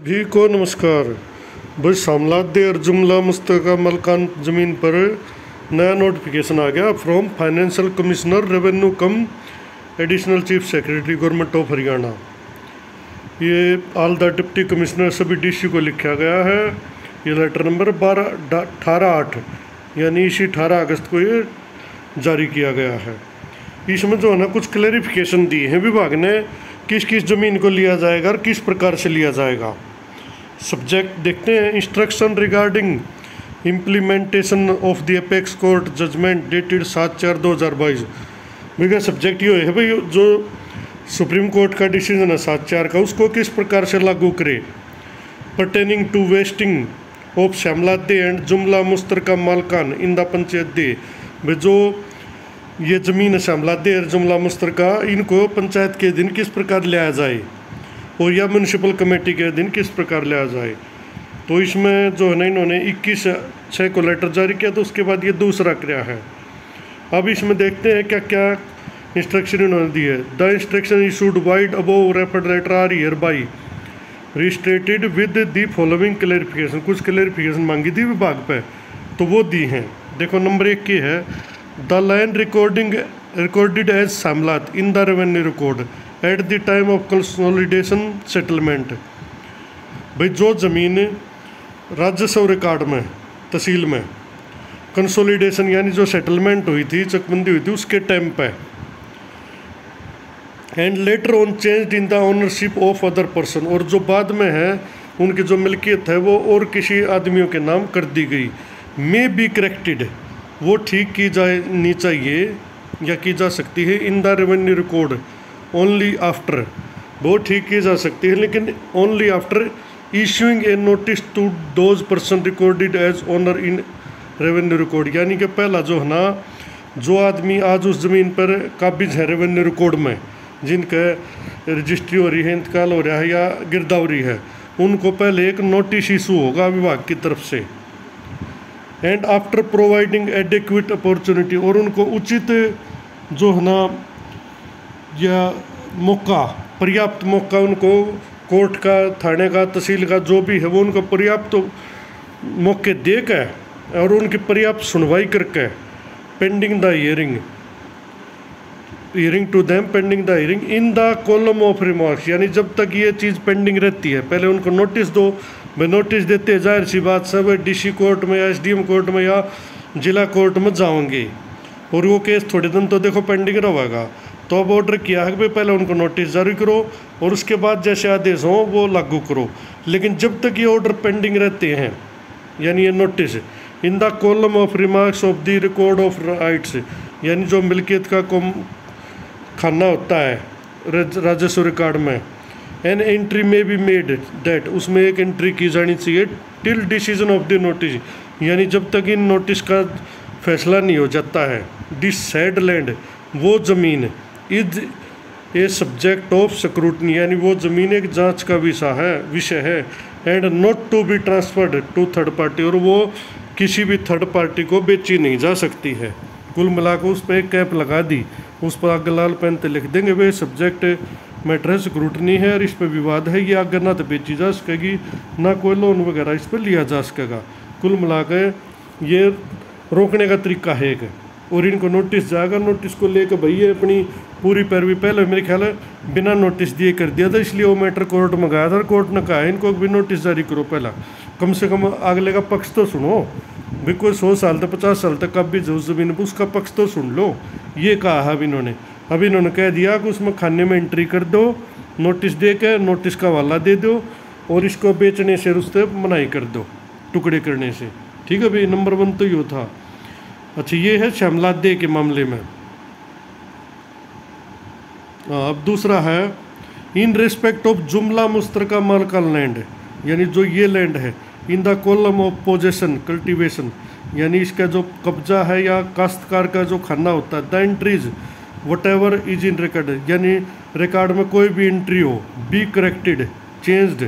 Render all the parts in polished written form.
भी को नमस्कार। भाई शामलादे और जुमला मुस्तका मलकान ज़मीन पर नया नोटिफिकेशन आ गया from financial commissioner revenue come additional chief secretary government of Haryana. ये ऑल द डिप्टी कमिश्नर सभी डीसी को लिखा गया है। ये लेटर नंबर 18/8 यानी इसी 18 अगस्त को ये जारी किया गया है। इसमें जो है ना कुछ क्लैरिफिकेशन दी है विभाग ने, किस किस ज़मीन को लिया जाएगा और किस प्रकार से लिया जाएगा। सब्जेक्ट देखते हैं, instruction regarding implementation of the apex court judgment dated 7/4/2022। भैया सब्जेक्ट ये है भाई, जो सुप्रीम कोर्ट का डिसीजन है 7/4 का, उसको किस प्रकार से लागू करे। Pertaining to vesting of shamlat deh and jumla mushtarka मालकान in the panchayat दे। भाई जो ये ज़मीन है शामलादे और जुमला मुश्तरका, इनको पंचायत के दिन किस प्रकार लिया जाए और या म्यूनसिपल कमेटी के दिन किस प्रकार लिया जाए। तो इसमें जो है ना इन्होंने 21/6 को लेटर जारी किया, तो उसके बाद ये दूसरा क्रिया है। अब इसमें देखते हैं क्या क्या इंस्ट्रक्शन इन्होंने दी है। The instruction issued vide above referred letter are hereby restated with the following clarification. कुछ क्लैरिफिकेशन मांगी थी विभाग पे, तो वो दी हैं। देखो नंबर 1 की है, the land recorded as shamlat in the revenue record at the time of consolidation settlement. भाई जो ज़मीन राजस्व रिकॉर्ड में तहसील में कंसोलिडेशन यानी जो सेटलमेंट हुई थी, चकबंदी हुई थी, उसके टाइम पे and later on change in the ownership of other person, और जो बाद में है उनकी जो मिल्कियत है वो और किसी आदमियों के नाम कर दी गई। मे बी करेक्टेड, वो ठीक की जानी चाहिए या की जा सकती है। In the revenue record only after, वो ठीक की जा सकती है लेकिन only after issuing a notice to those person recorded as owner in revenue record. यानी कि पहला जो है ना, जो आदमी आज उस ज़मीन पर काबिज है रेवेन्यू रिकॉर्ड में, जिनका रजिस्ट्री हो रही है, इंतकाल हो रहा है या गिरदावरी है, उनको पहले एक नोटिस इशू होगा विभाग की तरफ से। And after providing adequate opportunity, और उनको उचित जो है ना या मौका, पर्याप्त मौका उनको कोर्ट का, थाने का, तहसील का जो भी है वो उनको पर्याप्त मौके दे के और उनकी पर्याप्त सुनवाई करके pending the hearing to them pending the hearing in the column of remarks. यानी जब तक ये चीज़ पेंडिंग रहती है पहले उनको नोटिस दो। मैं नोटिस देते जाहिर सी बात सब डीसी कोर्ट में या एसडीएम कोर्ट में या जिला कोर्ट में जाओगे और वो केस थोड़े दिन तो देखो पेंडिंग रहेगा। तो अब ऑर्डर किया है कि भाई पहले उनको नोटिस जारी करो और उसके बाद जैसे आदेश हो वो लागू करो। लेकिन जब तक ये ऑर्डर पेंडिंग रहते हैं, यानी ये notice in the column of remarks of the record of rights, यानी जो मिल्कियत का खाना होता है राजस्व रिकॉर्ड में, एन एंट्री में बी मेड दैट, उसमें एक एंट्री की जानी चाहिए till decision of the notice, यानी जब तक इन नोटिस का फैसला नहीं हो जाता है। दिस सैड लैंड, वो ज़मीन is a subject of scrutiny, यानी वो ज़मीन एक जांच का विषय है। And not to be transferred to third party, और वो किसी भी थर्ड पार्टी को बेची नहीं जा सकती है। कुल मिलाकर उस पर एक कैप लगा दी, उस पर आगे लाल पेन से लिख देंगे वे सब्जेक्ट मैटर स्क्रूटनी है और इस पर विवाद है, ये आगे ना तो बेची जा सकेगी ना कोई लोन वगैरह इस पर लिया जा सकेगा। कुल मिलाकर ये रोकने का तरीका है एक। और इनको नोटिस जाएगा, नोटिस को लेकर भैया अपनी पूरी पैरवी पहले मेरे ख्याल है बिना नोटिस दिए कर दिया था, इसलिए वो मैटर कोर्ट में गया था और कोर्ट ने कहा है इनको भी नोटिस जारी करो, पहला कम से कम अगले का पक्ष तो सुनो। भाई कोई 100 साल तक 50 साल तक कब भी जो ज़मीन पर उसका पक्ष तो सुन लो, ये कहा है अब इन्होंने कह दिया कि उसमें खाने में एंट्री कर दो, नोटिस दे के नोटिस का हवाला दे दो और इसको बेचने से उससे मनाही कर दो, टुकड़े करने से। ठीक है भाई, नंबर 1 तो ये था। अच्छा, ये है शामलादे के मामले में। अब दूसरा है इन रिस्पेक्ट ऑफ जुमला मुश्तरका मालकान लैंड, यानी जो ये लैंड है in the column of possession cultivation, यानी इसका जो कब्जा है या काश्तकार का जो खाना होता है। The entries what ever is in record, यानी रिकॉर्ड में कोई भी एंट्री हो, बी करेक्टेड चेंज्ड,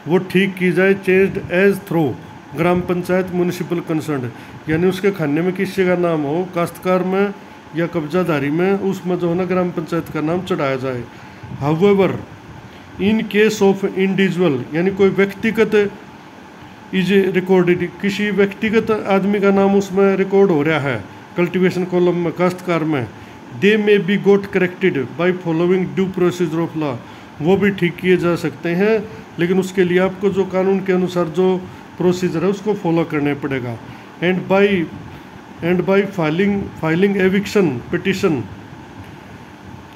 वो ठीक की जाए, चेंज्ड एज थ्रो ग्राम पंचायत म्यूनसिपल कंसर्न, यानी उसके खाने में किसी का नाम हो, काश्तकार में या कब्जाधारी में, उसमें जो है ना ग्राम पंचायत का नाम चढ़ाया जाए। However in case of individual यानी कोई व्यक्तिगत इज रिकॉर्डेड, किसी व्यक्तिगत आदमी का नाम उसमें रिकॉर्ड हो रहा है कल्टीवेशन कॉलम में, काश्तकार में, they may be got corrected by following due procedure of law, वो भी ठीक किए जा सकते हैं, लेकिन उसके लिए आपको जो कानून के अनुसार जो प्रोसीजर है उसको फॉलो करना पड़ेगा। And bye filing eviction petition,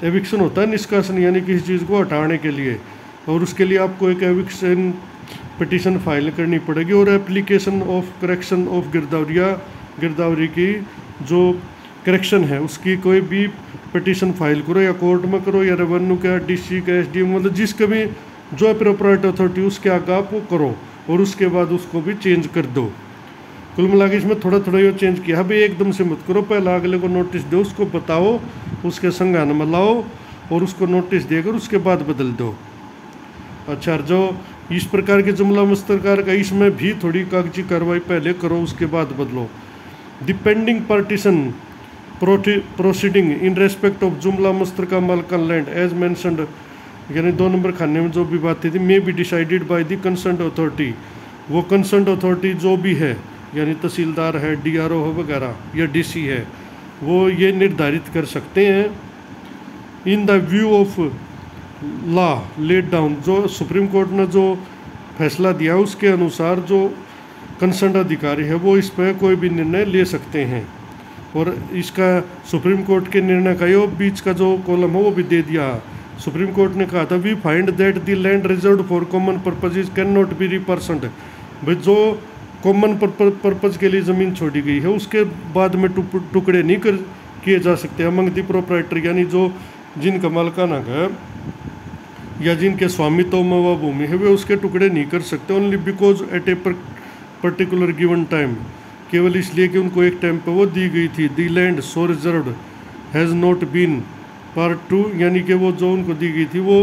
eviction होता है निष्कासन यानी किसी चीज़ को हटाने के लिए, और उसके लिए आपको एक एविक्शन पिटिशन फाइल करनी पड़ेगी। और एप्लीकेशन ऑफ करेक्शन ऑफ गिरदावरी की जो करेक्शन है उसकी कोई भी पिटिशन फाइल करो, या कोर्ट में करो या रेवेन्यू का, डीसी का, एसडीएम, मतलब जिसका भी जो अप्रोप्रिएट अथॉरिटी उसके आगे आप वो करो, और उसके बाद उसको भी चेंज कर दो। कुल मिला के इसमें थोड़ा थोड़ा ये चेंज किया, भाई एकदम से मत करो, पहले अगले को नोटिस दो, उसको बताओ, उसके संज्ञान में लाओ और उसको नोटिस देकर उसके बाद बदल दो। अच्छा, जो इस प्रकार के जुमला मुस्तरकार का इसमें भी थोड़ी कागजी कार्रवाई पहले करो उसके बाद बदलो। The pending partition proceeding in respect of जुमला मुस्तरका मालकान लैंड एज मैंशनड, यानी 2 नंबर खाने में जो भी बातें थी, may be decided by the concerned authority, वो कंसर्न्ड अथॉरिटी जो भी है यानी तहसीलदार है, डीआरओ है वगैरह या डीसी है, वो ये निर्धारित कर सकते हैं in the view of law laid down, जो सुप्रीम कोर्ट ने जो फैसला दिया उसके अनुसार जो कंसर्न अधिकारी है वो इस पर कोई भी निर्णय ले सकते हैं। और इसका सुप्रीम कोर्ट के निर्णय का ये बीच का जो कॉलम है वो भी दे दिया। सुप्रीम कोर्ट ने कहा था we find that the land reserved for common purposes can not be repartitioned, भाई जो कॉमन पर्पज के लिए ज़मीन छोड़ी गई है उसके बाद में टुकड़े नहीं किए जा सकते अमंग द प्रोप्राइटर, यानी जो जिनका मालिकाना है या जिनके स्वामित्व में वह भूमि है वे उसके टुकड़े नहीं कर सकते, only because at a particular given time, केवल इसलिए कि उनको एक टाइम पर वो दी गई थी। The land so reserved has not been part 2, यानी कि वो जो उनको दी गई थी वो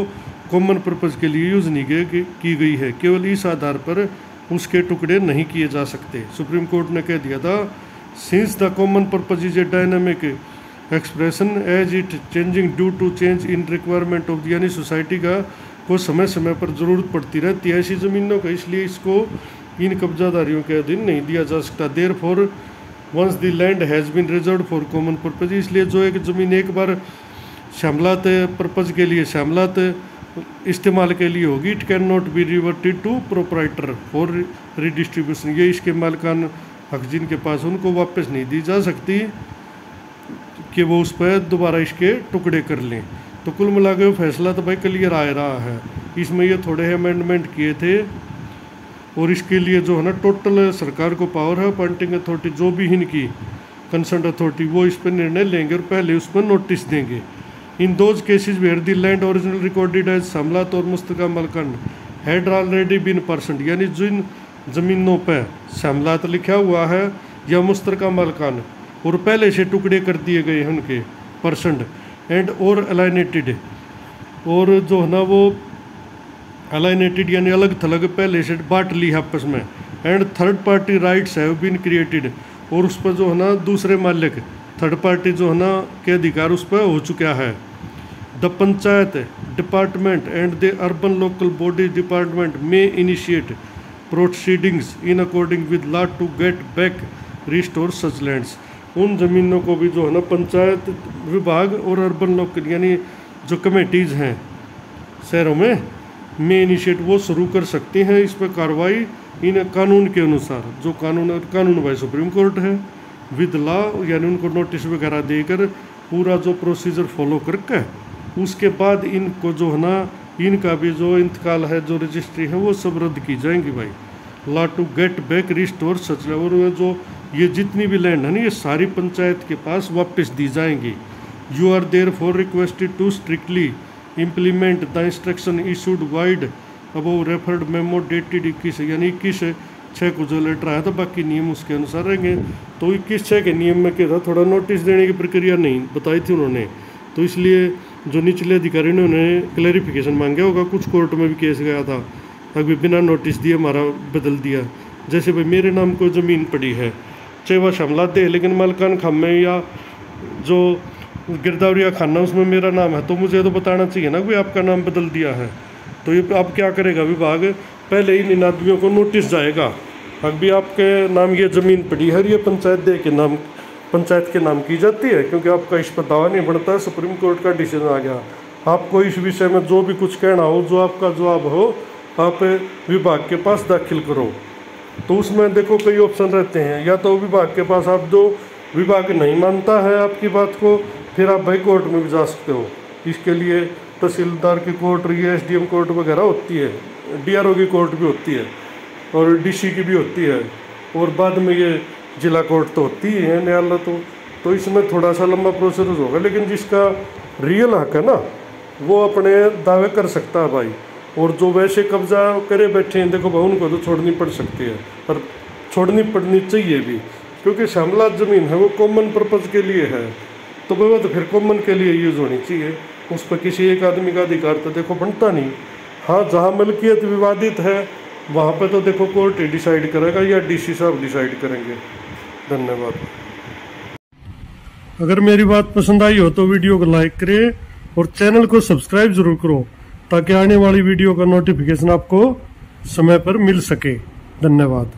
कॉमन पर्पज़ के लिए यूज़ नहीं की गई है, केवल इस आधार पर उसके टुकड़े नहीं किए जा सकते। सुप्रीम कोर्ट ने कह दिया था since the common purpose is a dynamic expression as it changing due to change in requirement of, यानी सोसाइटी का को समय समय पर ज़रूरत पड़ती रहती है ऐसी ज़मीनों का, इसलिए इसको इन कब्जादारियों के अधीन नहीं दिया जा सकता। Therefore once the land has been reserved for common purpose, इसलिए जो एक ज़मीन एक बार शामलात पर्पज़ के लिए शामलात इस्तेमाल के लिए होगी, it can not be reverted to proprietor for redistribution, ये इसके मालिकान हक जिनके पास उनको वापस नहीं दी जा सकती कि वो उस पर दोबारा इसके टुकड़े कर लें। तो कुल मिला के फैसला तो भाई क्लियर आ रहा है, इसमें ये थोड़े अमेंडमेंट किए थे, और इसके लिए जो है ना टोटल सरकार को पावर है, अपॉइंटिंग अथॉरिटी जो भी इनकी कंसर्न अथॉरिटी वो इस पर निर्णय लेंगे और पहले उस पर नोटिस देंगे। In those cases where the land original recorded as shamlat और mushtarka malkan had already been partitioned, यानी जिन ज़मीनों पर शामलात लिखा हुआ है या मुस्तका मलकान और पहले से टुकड़े कर दिए गए हैं उनके परसेंट, एंड और अलाइनेटेड, और जो है ना वो अलाइनेटेड यानी अलग थलग पहले से बांट ली है आपस में, and third party rights have been created, और उस पर जो है ना दूसरे मालिक थर्ड पार्टी जो है ना के अधिकार उस पर हो चुका है। The panchayat department and the urban local body department may initiate proceedings in according with law to get back restore such lands, उन ज़मीनों को भी जो है ना पंचायत विभाग और अर्बन लोकल यानी जो कमेटीज़ हैं शहरों में इनिशिएट वो शुरू कर सकती हैं इस पर कार्रवाई इन कानून के अनुसार, जो कानून बाय सुप्रीम कोर्ट है, विद लॉ, यानी उनको नोटिस वगैरह देकर पूरा जो प्रोसीजर फॉलो करके उसके बाद इनको जो है ना इनका भी जो इंतकाल है जो रजिस्ट्री है वो सब रद्द की जाएंगी भाई। Law to get back restore such, और जो ये जितनी भी लैंड है ना ये सारी पंचायत के पास वापस दी जाएंगी। You are therefore requested to strictly implement the instruction issued vide above referred memo dated 21, यानी 21/6 को जो लेटर आया था, बाकी नियम उसके अनुसार रहेंगे। तो 21/6 के नियम में क्या था, थोड़ा नोटिस देने की प्रक्रिया नहीं बताई थी उन्होंने, तो इसलिए जो निचले अधिकारी ने उन्हें क्लैरिफिकेशन मांगा होगा। कुछ कोर्ट में भी केस गया था, अभी बिना नोटिस दिए हमारा बदल दिया। जैसे भाई मेरे नाम को ज़मीन पड़ी है, चाहे वह शामलात दे, लेकिन मालकान खामे या जो गिरदावरिया खाना उसमें मेरा नाम है, तो मुझे तो बताना चाहिए ना कि आपका नाम बदल दिया है। तो ये अब क्या करेगा विभाग, पहले इन आदमियों को नोटिस जाएगा, अभी आपके नाम ये ज़मीन पड़ी है, ये पंचायत के नाम की जाती है, क्योंकि आपका इस पर दावा नहीं बढ़ता है, सुप्रीम कोर्ट का डिसीजन आ गया। आपको इस विषय में जो भी कुछ कहना हो, जो आपका जवाब हो, आप विभाग के पास दाखिल करो। तो उसमें देखो कई ऑप्शन रहते हैं, या तो विभाग के पास आप जो विभाग नहीं मानता है आपकी बात को, फिर आप भाई कोर्ट में भी जा सकते हो। इसके लिए तहसीलदार की कोर्ट, ये SDM कोर्ट वगैरह होती है, DRO की कोर्ट भी होती है, और DC की भी होती है, और बाद में ये जिला कोर्ट तो होती ही है, न्यायालय तो इसमें थोड़ा सा लंबा प्रोसेस होगा। लेकिन जिसका रियल हक है ना, वो अपने दावे कर सकता है भाई। और जो वैसे कब्जा करे बैठे हैं, देखो भाई उनको तो छोड़नी पड़ सकती है, और छोड़नी पड़नी चाहिए भी, क्योंकि शामलात ज़मीन है वो कॉमन पर्पज़ के लिए है, तो वो तो फिर कॉमन के लिए यूज़ होनी चाहिए। उस पर किसी एक आदमी का अधिकार तो देखो बनता नहीं। हाँ, जहाँ मलकियत विवादित है वहाँ पे तो देखो कोर्ट ही डिसाइड करेगा, या DC साहब डिसाइड करेंगे। धन्यवाद। अगर मेरी बात पसंद आई हो तो वीडियो को लाइक करें और चैनल को सब्सक्राइब जरूर करो, ताकि आने वाली वीडियो का नोटिफिकेशन आपको समय पर मिल सके। धन्यवाद।